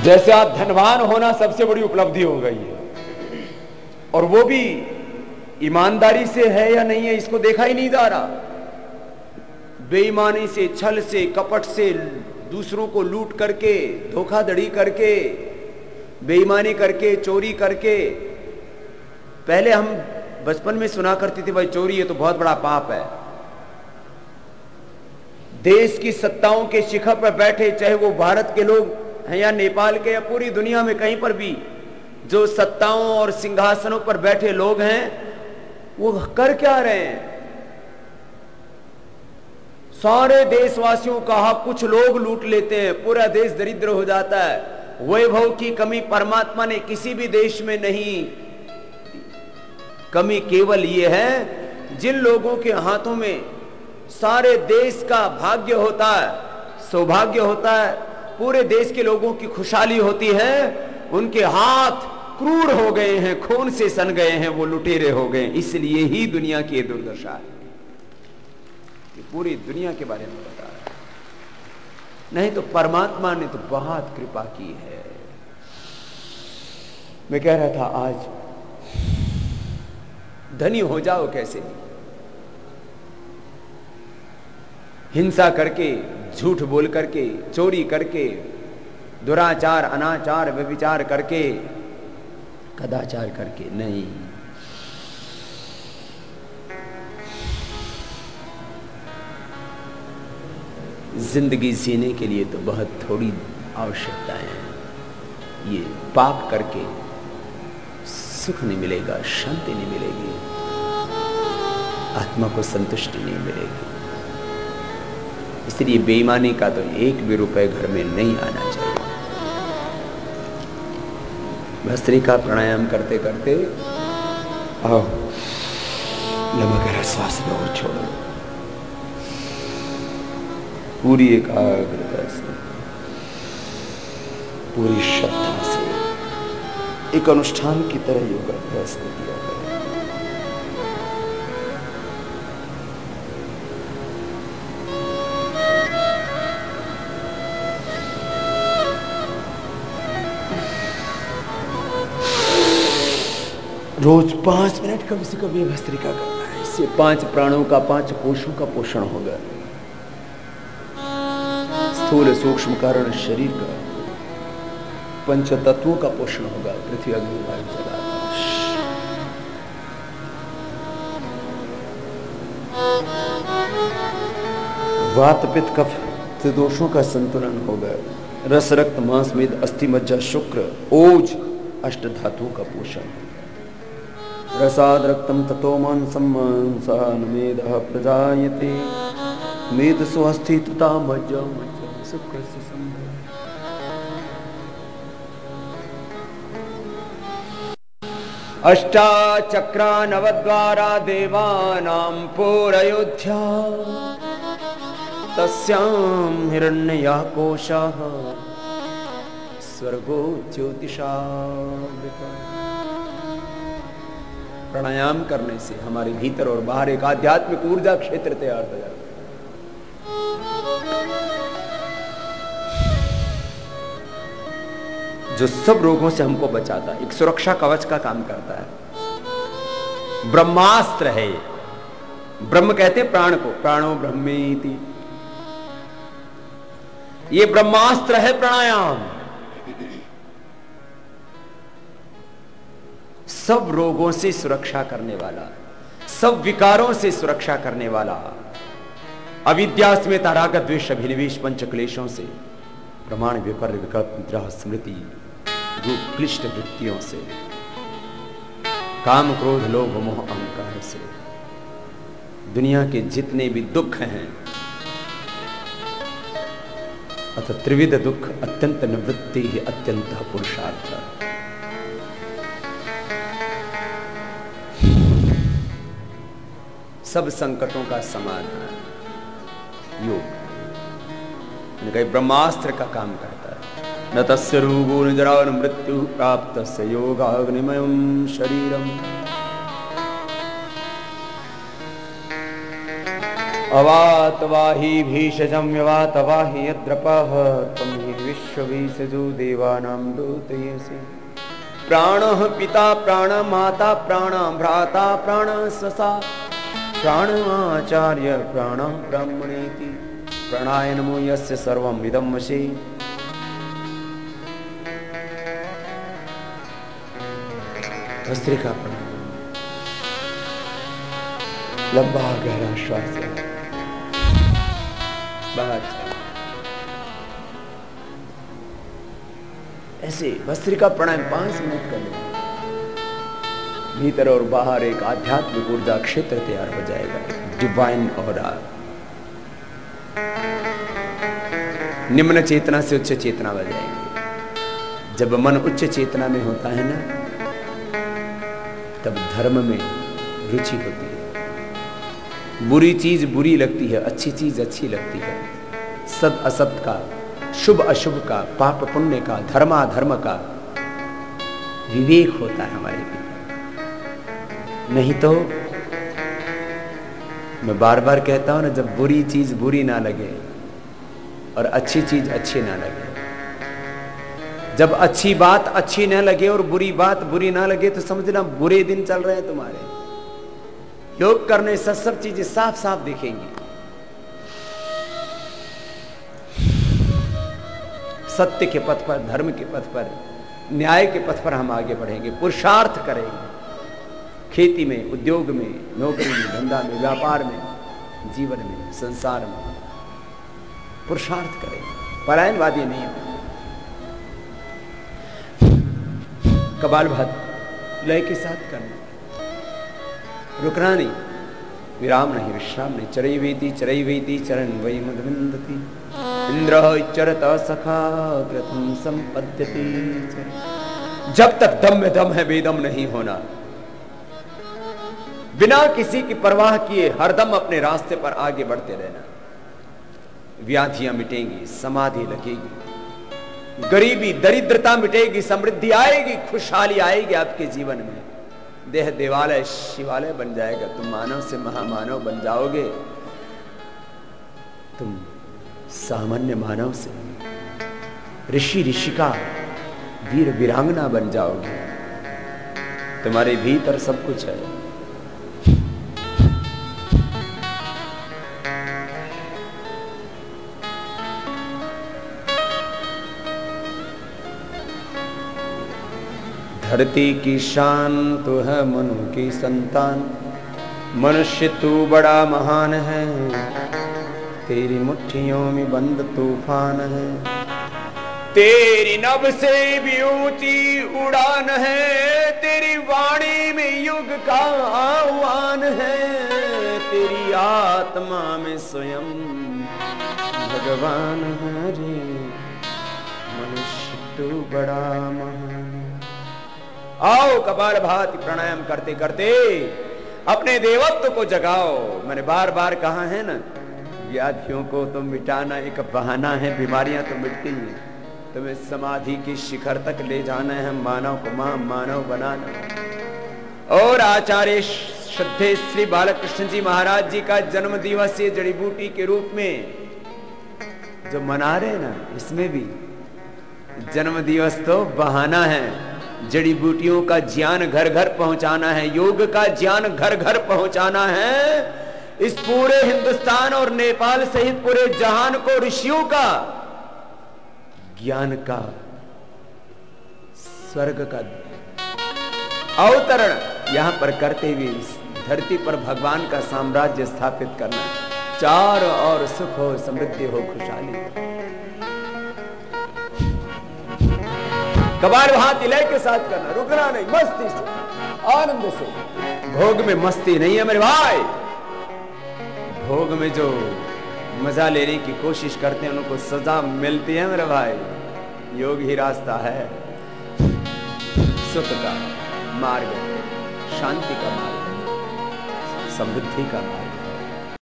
जैसे आज धनवान होना सबसे बड़ी उपलब्धि हो गई है, और वो भी ईमानदारी से है या नहीं है इसको देखा ही नहीं जा रहा। बेईमानी से, छल से, कपट से, दूसरों को लूट करके, धोखाधड़ी करके, बेईमानी करके, चोरी करके। पहले हम बचपन में सुना करते थे भाई चोरी है तो बहुत बड़ा पाप है। देश की सत्ताओं के शिखर पर बैठे, चाहे वो भारत के लोग हैं या नेपाल के या पूरी दुनिया में कहीं पर भी जो सत्ताओं और सिंहासनों पर बैठे लोग हैं, वो कर क्या रहे हैं? सारे देशवासियों का हक कुछ लोग लूट लेते हैं, पूरा देश दरिद्र हो जाता है। वैभव की कमी परमात्मा ने किसी भी देश में नहीं। कमी केवल ये है जिन लोगों के हाथों में सारे देश का भाग्य होता है, सौभाग्य होता है, पूरे देश के लोगों की खुशहाली होती है, उनके हाथ क्रूर हो गए हैं, खून से सन गए हैं, वो लुटेरे हो गए। इसलिए ही दुनिया की दुर्दशा है। ये पूरी दुनिया के बारे में बता रहा है। नहीं तो परमात्मा ने तो बहुत कृपा की है। मैं कह रहा था आज धनी हो जाओ कैसे भी, हिंसा करके, झूठ बोल करके, चोरी करके, दुराचार, अनाचार, व्यभिचार करके, कदाचार करके नहीं। जिंदगी जीने के लिए तो बहुत थोड़ी आवश्यकताएं हैं। ये पाप करके सुख नहीं मिलेगा, शांति नहीं मिलेगी, आत्मा को संतुष्टि नहीं मिलेगी। इसलिए बेईमानी का तो एक भी रुपए घर में नहीं आना चाहिए। भस्त्रिका प्राणायाम करते करते आओ, लंबा गहरा श्वास लो और छोड़ो, पूरी एकाग्रता से, पूरी श्रद्धा से एक अनुष्ठान की तरह योगाभ्यास को किया करें। रोज 5 मिनट कम से कम ये भस्त्रिका करना है। इससे 5 प्राणों का, 5 कोशों का पोषण होगा। स्थूल सूक्ष्म कारण शरीर का, 5 तत्वों का पोषण होगा। पृथ्वी, अग्नि, वायु, जल, आकाश। वात, पित्त, कफ दोषों का संतुलन होगा। रस, रक्त, मांस, मेद, अस्थि, मज्जा, शुक्र, ओज, 8 धातुओं का पोषण। रसाद रक्तम ततो मांसम मांसान मेदः प्रजायते मेदसो अस्थि तथा मज्जा मज्जा शुक्र से संभव। अष्टाचक्रा नवद्वारा देवानां पुरयोध्या तस्यां हिरण्यः कोशः स्वर्गो ज्योतिषामृतः। प्राणायाम करने से हमारे भीतर और बाहर एक आध्यात्मिक ऊर्जा क्षेत्र तैयार हो जाता है, जो सब रोगों से हमको बचाता है, एक सुरक्षा कवच का काम करता है। ब्रह्मास्त्र है। ब्रह्म कहते हैं प्राण को, प्राणो ब्रह्मेति। ये ब्रह्मास्त्र है प्राणायाम। सब रोगों से सुरक्षा करने वाला, सब विकारों से सुरक्षा करने वाला, अविद्या, अस्मिता, राग, द्वेष, अभिनिवेश, पंच क्लेशों से, प्रमाण, विपर्य, विकल्प, निद्रा, स्मृति, रूप क्लिष्ट वृत्तियों से, काम, क्रोध, लोभ, मोह, अहंकार से, दुनिया के जितने भी दुख हैं, अतः त्रिविध दुख अत्यंत निवृत्ति ही अत्यंत पुरुषार्थ। सब संकटों का समाधान योग ब्रह्मास्त्र का काम करता है। न तस्य रोगो न जरा न मृत्यु प्राप्त तस्य योगाग्निमयम् शरीरम्। अवात वाहि भीषजं यवात वाहि यद्रपः त्वं हि विश्ववीसजो देवानां दूतयसि। प्राणः पिता प्राण माता प्राण भ्राता प्राण ससा प्राण आचार्य प्राण ब्रह्मणेति प्राणाय नमो यस्य सर्वं इदं वशे। भस्त्रिका प्रणाम। लंबा गहरा श्वास बाहर ऐसे भस्त्रिका प्राणायाम 5 मिनट कर लो। भीतर और बाहर एक आध्यात्मिक ऊर्जा क्षेत्र तैयार हो जाएगा, डिवाइन ऑरा। निम्न चेतना से उच्च चेतना बन जाएंगे। जब मन उच्च चेतना में होता है ना, तब धर्म में रुचि होती है। बुरी चीज बुरी लगती है, अच्छी चीज अच्छी लगती है। सत असत का, शुभ अशुभ का, पाप पुण्य का, धर्माधर्म का विवेक होता है हमारे भीतर। नहीं तो मैं बार बार कहता हूं ना, जब बुरी चीज बुरी ना लगे और अच्छी चीज अच्छी ना लगे, जब अच्छी बात अच्छी ना लगे और बुरी बात बुरी ना लगे, तो समझना बुरे दिन चल रहे हैं तुम्हारे। योग करने से सब चीजें साफ साफ दिखेंगी। सत्य के पथ पर, धर्म के पथ पर, न्याय के पथ पर हम आगे बढ़ेंगे, पुरुषार्थ करेंगे। खेती में, उद्योग में, नौकरी में, धंधा में, व्यापार में, जीवन में, संसार में पुरुषार्थ करेंगे, पलायनवादी नहीं हो। कपालभाति लय के साथ करना, रुकना नहीं, विराम नहीं, विश्राम नहीं। चरैवेति चरैवेति चरण वै मदविन्दति इंद्रः चरत सखा कृतं संपद्यते। जब तक दम में दम है, बेदम नहीं होना। बिना किसी की परवाह किए हरदम अपने रास्ते पर आगे बढ़ते रहना। व्याधियां मिटेंगी, समाधि लगेगी, गरीबी दरिद्रता मिटेगी, समृद्धि आएगी, खुशहाली आएगी आपके जीवन में। देह देवालय शिवालय बन जाएगा। तुम मानव से महामानव बन जाओगे। तुम सामान्य मानव से ऋषि ऋषिका, वीर वीरांगना बन जाओगे। तुम्हारे भीतर सब कुछ है। धरती की शान तू है मनु की संतान, मनुष्य तू बड़ा महान है, तेरी मुट्ठियों में बंद तूफान है। तेरी नभ से भी ऊंची उड़ान है, तेरी वाणी में युग का आह्वान है। तेरी आत्मा में स्वयं भगवान है रे, मनुष्य तू बड़ा महान। आओ कपालभाति प्राणायाम करते करते अपने देवत्व को जगाओ। मैंने बार बार कहा है ना, व्याधियों को तो मिटाना एक बहाना है, बीमारियां तो मिटती हैं। तुम्हें समाधि की शिखर तक ले जाना है, मानव को मानव बनाना। और आचार्य श्रद्धे श्री बालकृष्ण जी महाराज जी का जन्म दिवस ये जड़ी बूटी के रूप में जो मना रहे ना, इसमें भी जन्म दिवस तो बहाना है। जड़ी बूटियों का ज्ञान घर घर पहुंचाना है, योग का ज्ञान घर घर पहुंचाना है। इस पूरे हिंदुस्तान और नेपाल सहित पूरे जहान को ऋषियों का ज्ञान का, स्वर्ग का अवतरण यहां पर करते हुए इस धरती पर भगवान का साम्राज्य स्थापित करना है। चारों ओर सुख हो, समृद्धि हो, खुशहाली। कपालभाति लय के साथ करना, रुकना नहीं, मस्ती से, आनंद से। भोग में मस्ती नहीं है मेरे भाई। भोग में जो मजा लेने की कोशिश करते हैं उनको सजा मिलती है मेरे भाई। योग ही रास्ता है, सुख का मार्ग, शांति का मार्ग, समृद्धि का मार्ग।